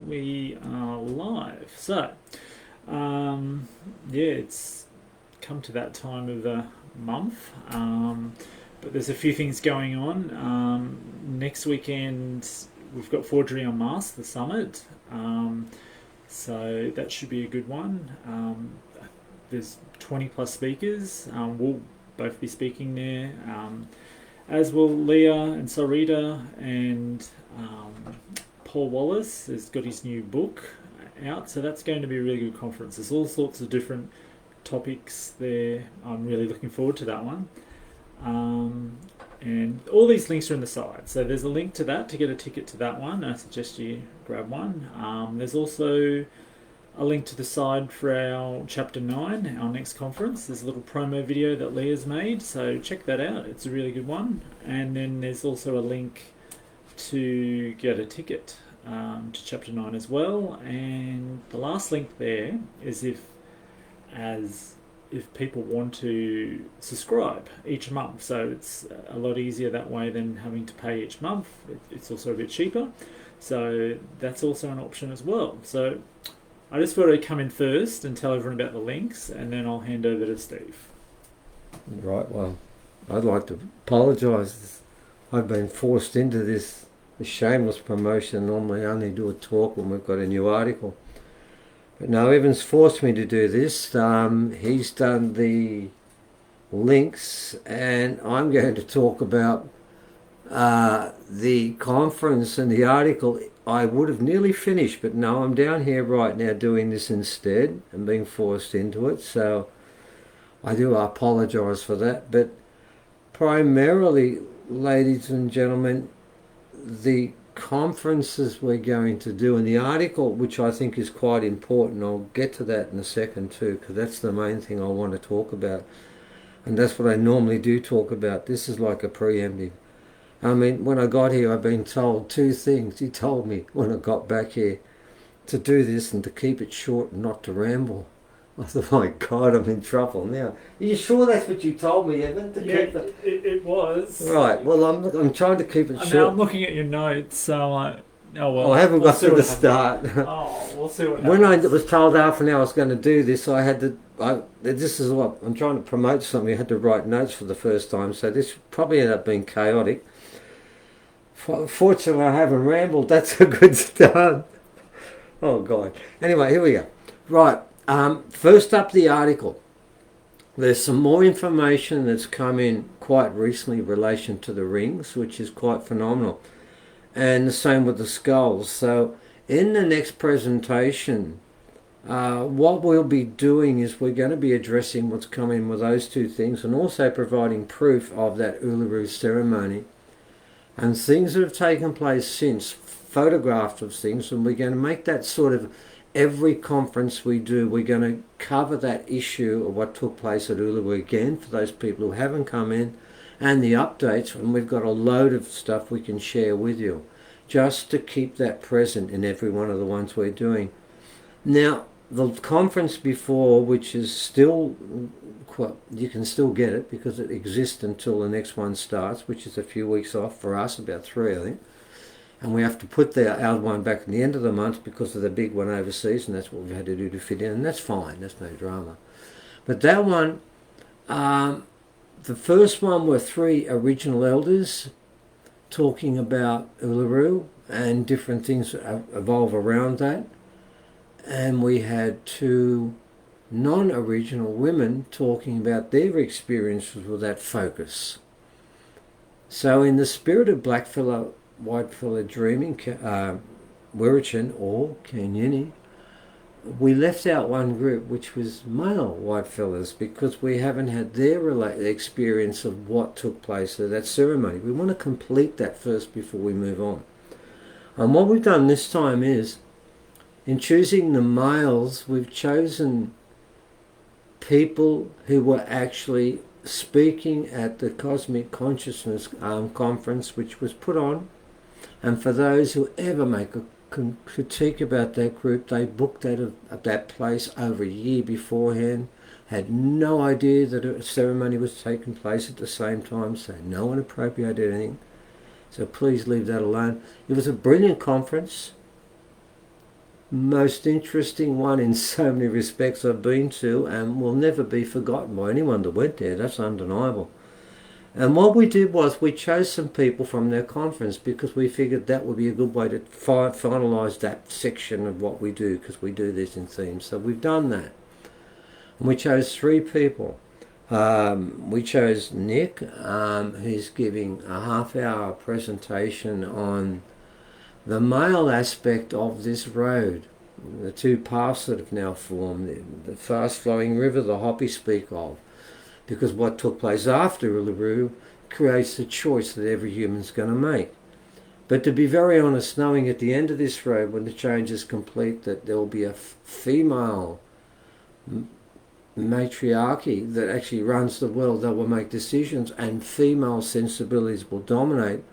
we are live. So, yeah, it's come to that time of the month, but there's a few things going on. Next weekend, we've got Forgery Unmasked, the summit, so that should be a good one. There's 20 plus speakers. We'll both be speaking there, as will Leah and Sarita and Paul Wallace has got his new book out, so that's going to be a really good conference. There's all sorts of different topics there. I'm really looking forward to that one. And all these links are in the side. So there's a link to that to get a ticket to that one. I suggest you grab one. There's also a link to the side for our Chapter 9, our next conference. There's a little promo video that Leah's made, so check that out. It's a really good one. And then there's also a link to get a ticket to Chapter 9 as well. And the last link there is if people want to subscribe each month. So it's a lot easier that way than having to pay each month. It's also a bit cheaper. So that's also an option as well. So I just thought I'd come in first and tell everyone about the links, and then I'll hand over to Steve. Right, well, I'd like to apologise. I've been forced into this shameless promotion. Normally I only do a talk when we've got a new article. But no, Evan's forced me to do this. He's done the links, and I'm going to talk about the conference and the article. I would have nearly finished, but no, I'm down here right now doing this instead and being forced into it. So I do apologise for that. But primarily, ladies and gentlemen, the conferences we're going to do and the article, which I think is quite important, I'll get to that in a second too, because that's the main thing I want to talk about. And that's what I normally do talk about. This is like a preemptive. I mean, when I got here, I've been told two things. He told me when I got back here to do this and to keep it short and not to ramble. I thought, my God, I'm in trouble now. Are you sure that's what you told me, Evan? To Yeah, keep it? It was. Right, well, I'm trying to keep it short. Now I'm looking at your notes, so oh well. I haven't we'll got to the start. Oh, we'll see what happens. When I was told half an hour I was going to do this, I had to. This is what I'm trying to promote something. I had to write notes for the first time, so this probably ended up being chaotic. Fortunately, I haven't rambled. That's a good start. Oh God. Anyway, here we go. Right. First up, the article. There's some more information that's come in quite recently in relation to the rings, which is quite phenomenal. And the same with the skulls. So in the next presentation, what we'll be doing is we're going to be addressing what's coming with those two things and also providing proof of that Uluru ceremony and things that have taken place since, photographs of things, and we're going to make that sort of every conference we do, we're going to cover that issue of what took place at Uluru again for those people who haven't come in, and the updates, and we've got a load of stuff we can share with you just to keep that present in every one of the ones we're doing. Now, the conference before, which is still, you can still get it because it exists until the next one starts, which is a few weeks off for us, about 3 I think. And we have to put our one back at the end of the month because of the big one overseas, and that's what we've had to do to fit in, and that's fine, that's no drama. But that one, the first one were 3 original elders talking about Uluru and different things that evolve around that. And we had 2 non-original women talking about their experiences with that focus. So in the spirit of blackfella, whitefella dreaming, Wirichin or Kanyini, we left out one group which was male whitefellas because we haven't had their experience of what took place at that ceremony. We want to complete that first before we move on. And what we've done this time is, in choosing the males, we've chosen people who were actually speaking at the Cosmic Consciousness conference, which was put on. And for those who ever make a critique about that group, they booked out of that place over a year beforehand, had no idea that a ceremony was taking place at the same time, so no one appropriated anything. So please leave that alone. It was a brilliant conference. most interesting one in so many respects I've been to, and will never be forgotten by anyone that went there. That's undeniable. And what we did was we chose some people from their conference because we figured that would be a good way to finalise that section of what we do, because we do this in themes. So we've done that. And we chose 3 people. We chose Nick, who's giving a half-hour presentation on the male aspect of this road, the 2 paths that have now formed, the fast-flowing river, the Hopi speak of. Because what took place after Uluru creates the choice that every human's going to make. But to be very honest, knowing at the end of this road, when the change is complete, that there will be a female matriarchy that actually runs the world, that will make decisions, and female sensibilities will dominate,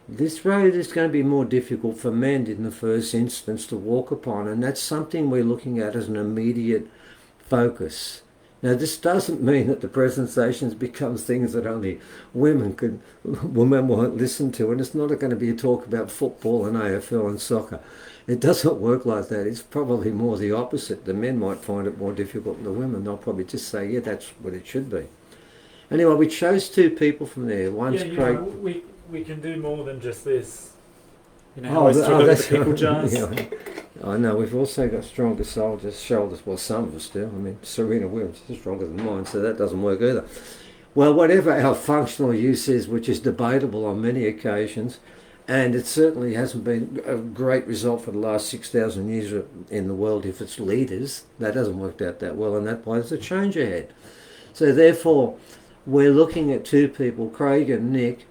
this road is going to be more difficult for men in the first instance to walk upon, and that's something we're looking at as an immediate focus. Now, this doesn't mean that the presentations become things that only women won't listen to, and it's not going to be a talk about football and AFL and soccer. It doesn't work like that. It's probably more the opposite. The men might find it more difficult than the women. They'll probably just say, yeah, that's what it should be. Anyway, we chose 2 people from there. One's Craig. We can do more than just this. You know, how that's the pickle jars. Yeah. I know, we've also got stronger shoulders, well, some of us do. I mean, Serena Williams is stronger than mine, so that doesn't work either. Well, whatever our functional use is, which is debatable on many occasions, and it certainly hasn't been a great result for the last 6,000 years in the world if it's leaders. That hasn't worked out that well, and that's why there's a change ahead. So therefore, we're looking at 2 people, Craig and Nick,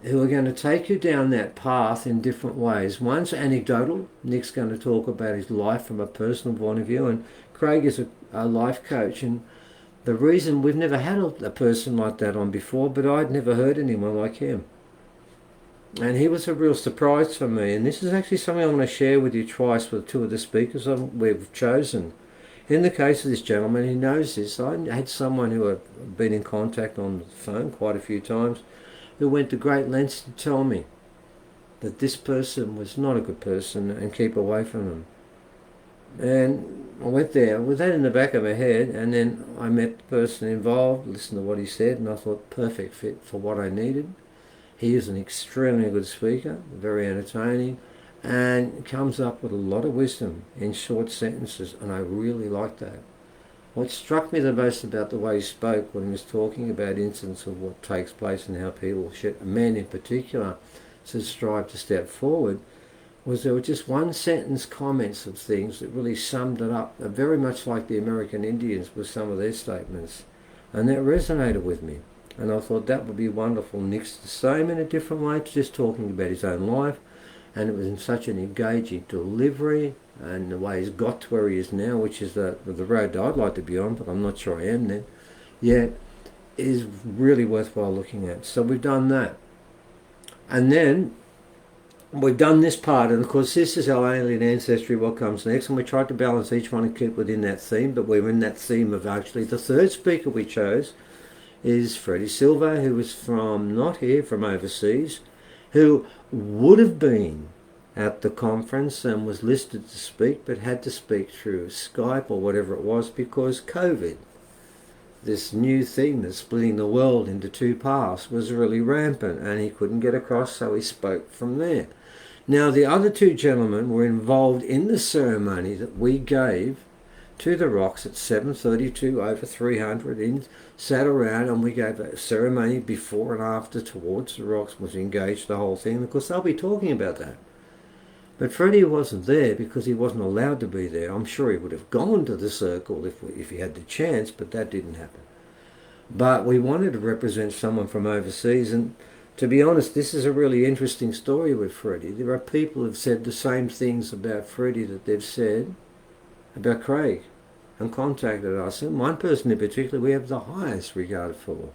who are going to take you down that path in different ways. One's anecdotal. Nick's going to talk about his life from a personal point of view, and Craig is a life coach. And the reason, we've never had a person like that on before, but I'd never heard anyone like him. And he was a real surprise for me. And this is actually something I want to share with you twice with 2 of the speakers we've chosen. In the case of this gentleman, he knows this. I had someone who had been in contact on the phone quite a few times, who went to great lengths to tell me that this person was not a good person and keep away from them. And I went there with that in the back of my head, and then I met the person involved, listened to what he said, and I thought, perfect fit for what I needed. He is an extremely good speaker, very entertaining, and comes up with a lot of wisdom in short sentences, and I really like that. What struck me the most about the way he spoke when he was talking about incidents of what takes place and how people, men in particular, should strive to step forward, was there were just 1 sentence comments of things that really summed it up, very much like the American Indians with some of their statements. And that resonated with me. And I thought that would be wonderful. Nick's the same in a different way, just talking about his own life. And it was in such an engaging delivery, and the way he's got to where he is now, which is the road that I'd like to be on, but I'm not sure I am then, yet is really worthwhile looking at. So we've done that. And then we've done this part, and of course this is our alien ancestry, what comes next, and we tried to balance each one and keep within that theme, but we were in that theme of actually the 3rd speaker we chose is Freddie Silva, who was from, not here, from overseas, who would have been at the conference and was listed to speak, but had to speak through Skype or whatever it was because COVID, this new thing that's splitting the world into 2 paths, was really rampant, and he couldn't get across, so he spoke from there. Now, the other 2 gentlemen were involved in the ceremony that we gave to the rocks at 7:32, over 300, sat around, and we gave a ceremony before and after towards the rocks, was engaged the whole thing. Of course, they'll be talking about that. But Freddie wasn't there because he wasn't allowed to be there. I'm sure he would have gone to the circle if he had the chance, but that didn't happen. But we wanted to represent someone from overseas, and to be honest, this is a really interesting story with Freddie. There are people who have said the same things about Freddie that they've said about Craig and contacted us. And one person in particular we have the highest regard for,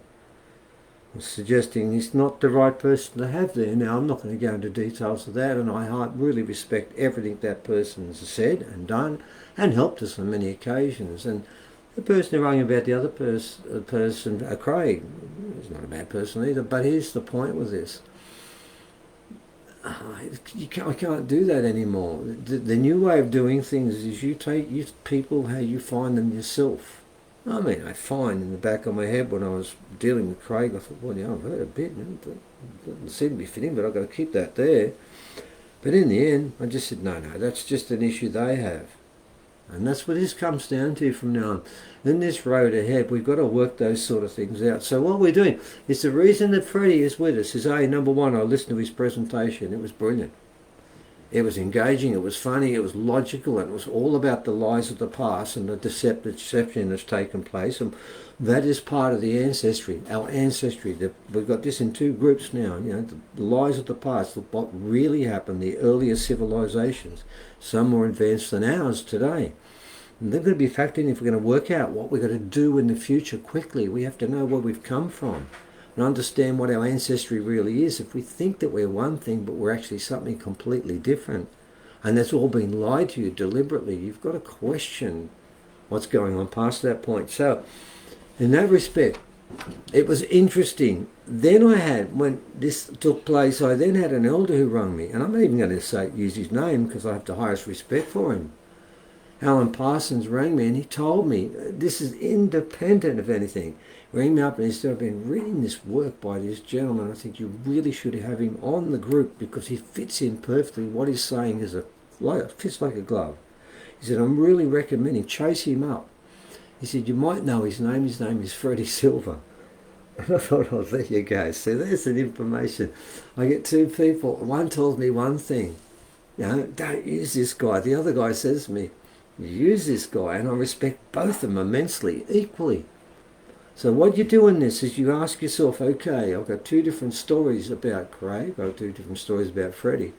suggesting he's not the right person to have there. Now, I'm not going to go into details of that, and I really respect everything that person has said and done and helped us on many occasions. And the person who rang about the other person, Craig, is not a bad person either, but here's the point with this. I can't do that anymore. The new way of doing things is you people how you find them yourself. I mean, I find in the back of my head when I was dealing with Craig, I thought, well, yeah, I've heard a bit, it doesn't seem to be fitting, but I've got to keep that there. But in the end, I just said, no, that's just an issue they have. And that's what this comes down to from now on. In this road ahead, we've got to work those sort of things out. So what we're doing is the reason that Freddie is with us is, number one, I listened to his presentation. It was brilliant. It was engaging, it was funny, it was logical, and it was all about the lies of the past and the deception that's taken place. And that is part of the ancestry, our ancestry. We've got this in two groups now. The lies of the past, what really happened, the earlier civilizations, some more advanced than ours today. And they're going to be factored in if we're going to work out what we're going to do in the future quickly. We have to know where we've come from and understand what our ancestry really is. If we think that we're one thing, but we're actually something completely different, and that's all been lied to you deliberately, you've got to question what's going on past that point. So, in that respect, it was interesting. Then when this took place, I then had an elder who rang me, and I'm not even going to use his name because I have the highest respect for him. Alan Parsons rang me and he told me, this is independent of anything, rang me up and he said, I've been reading this work by this gentleman. I think you really should have him on the group because he fits in perfectly. What he's saying is fits like a glove. He said, I'm really recommending, chase him up. He said, you might know his name. His name is Freddie Silver. And I thought, oh, there you go. So there's an information. I get two people. One tells me one thing, don't use this guy. The other guy says to me, use this guy, and I respect both of them immensely, equally. So what you do in this is you ask yourself, okay, I've got two different stories about Craig, I've got two different stories about Freddie.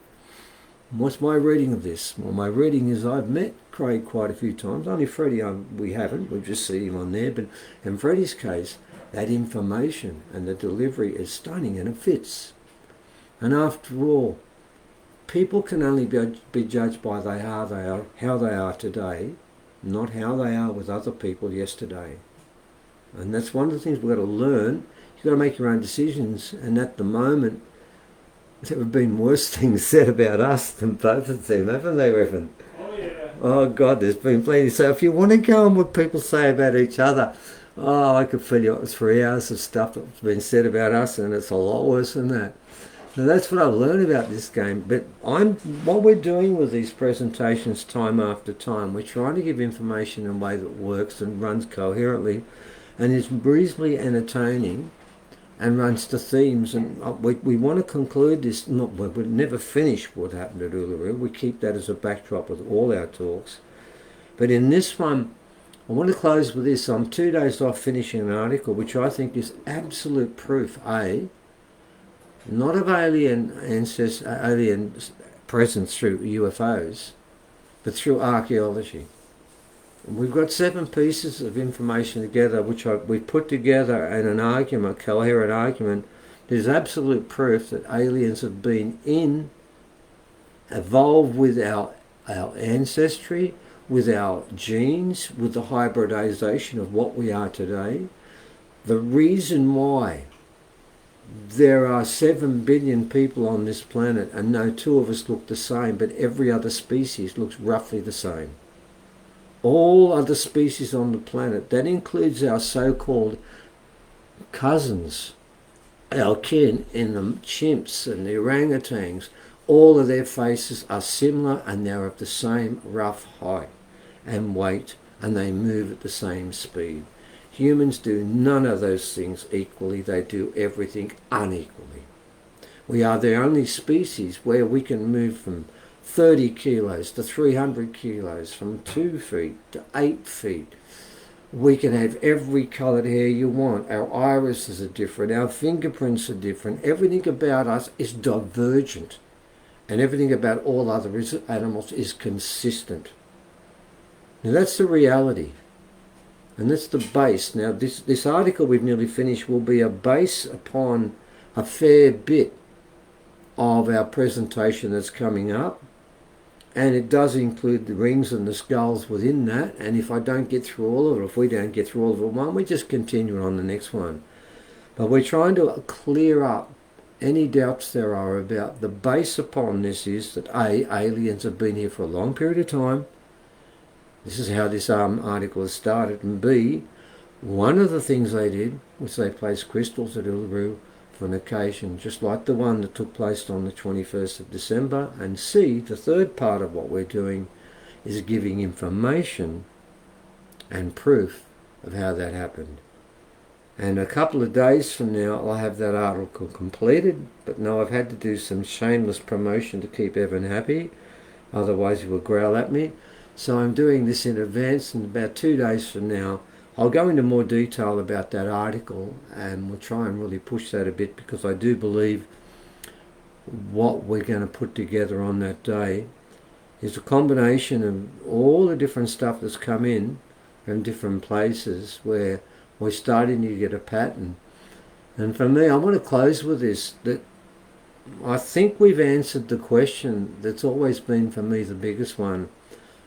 What's my reading of this? Well, my reading is I've met Craig quite a few times. Only Freddie we haven't, we've just seen him on there, but in Freddie's case, that information and the delivery is stunning and it fits. And after all, people can only be judged by how they are today, not how they are with other people yesterday. And that's one of the things we've got to learn. You've got to make your own decisions. And at the moment, there have been worse things said about us than both of them, haven't they, Reverend? Oh, yeah. Oh, God, there's been plenty. So if you want to go on what people say about each other, I could fill you up with 3 hours of stuff that's been said about us, and it's a lot worse than that. So that's what I've learned about this game. But what we're doing with these presentations time after time, we're trying to give information in a way that works and runs coherently and is reasonably entertaining and runs to themes. And we want to conclude this, we'll never finish what happened at Uluru. We keep that as a backdrop with all our talks. But in this one, I want to close with this. I'm 2 days off finishing an article which I think is absolute proof, not of alien presence through UFOs, but through archaeology. We've got 7 pieces of information together, which we've put together in an argument, coherent argument. There's absolute proof that aliens have been evolved with our ancestry, with our genes, with the hybridization of what we are today. The reason why there are 7 billion people on this planet and no 2 of us look the same, but every other species looks roughly the same. All other species on the planet, that includes our so-called cousins, our kin in the chimps and the orangutans, all of their faces are similar and they're of the same rough height and weight and they move at the same speed. Humans do none of those things equally, they do everything unequally. We are the only species where we can move from 30 kilos to 300 kilos, from 2 feet to 8 feet. We can have every coloured hair you want. Our irises are different, our fingerprints are different. Everything about us is divergent. And everything about all other animals is consistent. Now that's the reality. And that's the base. Now this article we've nearly finished will be a base upon a fair bit of our presentation that's coming up. And it does include the rings and the skulls within that. And if I don't get through all of it, if we don't get through all of it one, we just continue on the next one. But we're trying to clear up any doubts there are about the base upon this is that A, aliens have been here for a long period of time. This is how this article has started. And B, one of the things they did was they placed crystals at Uluru for an occasion, just like the one that took place on the 21st of December. And C, the third part of what we're doing is giving information and proof of how that happened. And a couple of days from now, I'll have that article completed. But no, I've had to do some shameless promotion to keep Evan happy. Otherwise, he will growl at me. So I'm doing this in advance, and about 2 days from now, I'll go into more detail about that article, and we'll try and really push that a bit, because I do believe what we're going to put together on that day is a combination of all the different stuff that's come in from different places where we're starting to get a pattern. And for me, I want to close with this, that I think we've answered the question that's always been for me the biggest one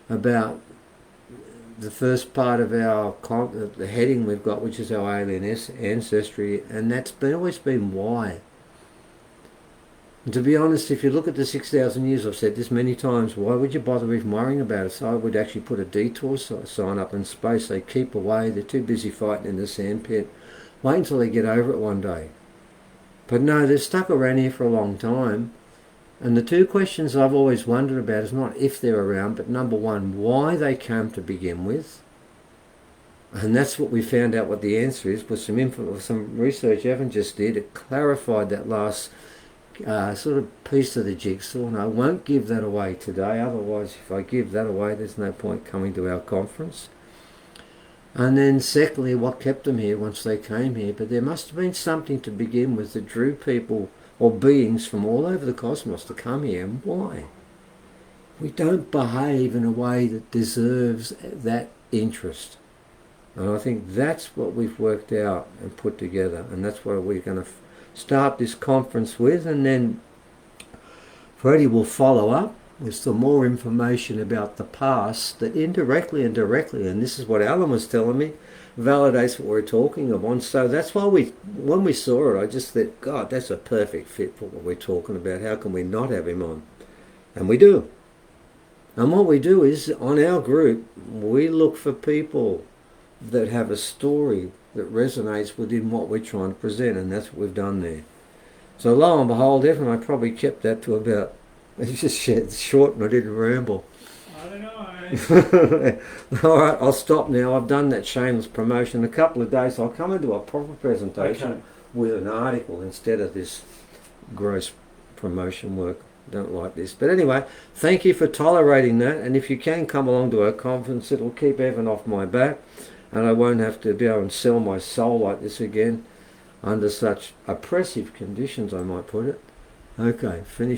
about the first part of our the heading we've got, which is our alien ancestry, and that's always been why. And to be honest, if you look at the 6,000 years, I've said this many times, why would you bother even worrying about it? So I would actually put a detour sign up in space. They keep away. They're too busy fighting in the sandpit. Wait until they get over it one day. But no, they've stuck around here for a long time. And the two questions I've always wondered about is not if they're around, but number one, why they came to begin with. And that's what we found out what the answer is with some research Evan just did. It clarified that last sort of piece of the jigsaw. And I won't give that away today. Otherwise, if I give that away, there's no point coming to our conference. And then secondly, what kept them here once they came here. But there must have been something to begin with that drew people or beings from all over the cosmos to come here. And why? We don't behave in a way that deserves that interest. And I think that's what we've worked out and put together. And that's what we're going to start this conference with. And then Freddie will follow up with some more information about the past that indirectly and directly, and this is what Alan was telling me, validates what we're talking about. So that's why when we saw it, I just thought, God, that's a perfect fit for what we're talking about. How can we not have him on? And we do. And what we do is, on our group, we look for people that have a story that resonates within what we're trying to present, and that's what we've done there. So lo and behold, Evan, I probably kept that to about, it's just short and I didn't ramble. I don't know. All right, I'll stop now. I've done that shameless promotion. In a couple of days, I'll come into a proper presentation with an article instead of this gross promotion work. Don't like this. But anyway, thank you for tolerating that. And if you can come along to our conference, it'll keep Evan off my back. And I won't have to be able to sell my soul like this again under such oppressive conditions, I might put it. Okay, finish.